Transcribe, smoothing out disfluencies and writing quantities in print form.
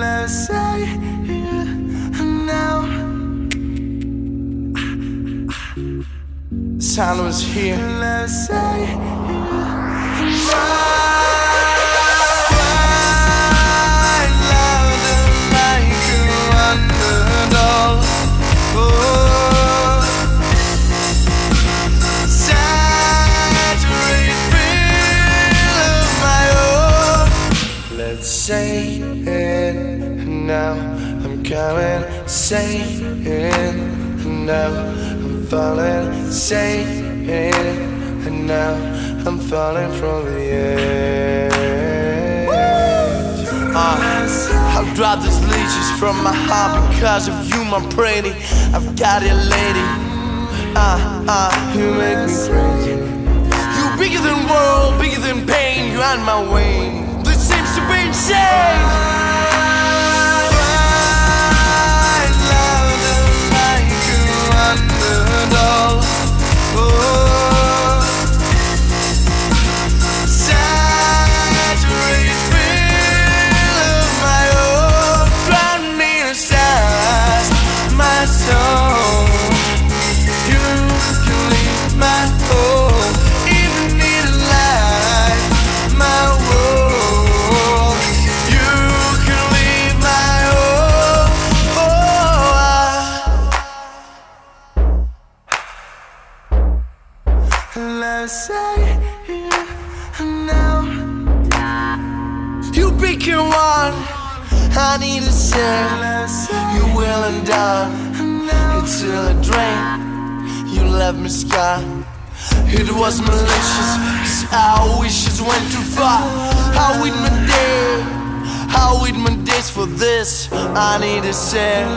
Let's say here and now. Silence here. Let's say here and now. Say it now, I'm coming. Say it now, I'm falling. Say it now, I'm falling from the edge. I've dropped these leeches from my heart because of you, my pretty. I've got it, lady. You make me crazy. You bigger than world, bigger than pain. You on my way. This seems to be insane. Find love that make you underdog. Saturate feel of my own. Drown me inside my soul. You can leave my home. Even need a light, my world. You can leave my home. Let's say here and now. You pick your one, I need a cent. You will and done. It's still a drain. You left me scarred. It was malicious, 'cause our wishes went too far. How with my day, how with my days for this? I need a cent.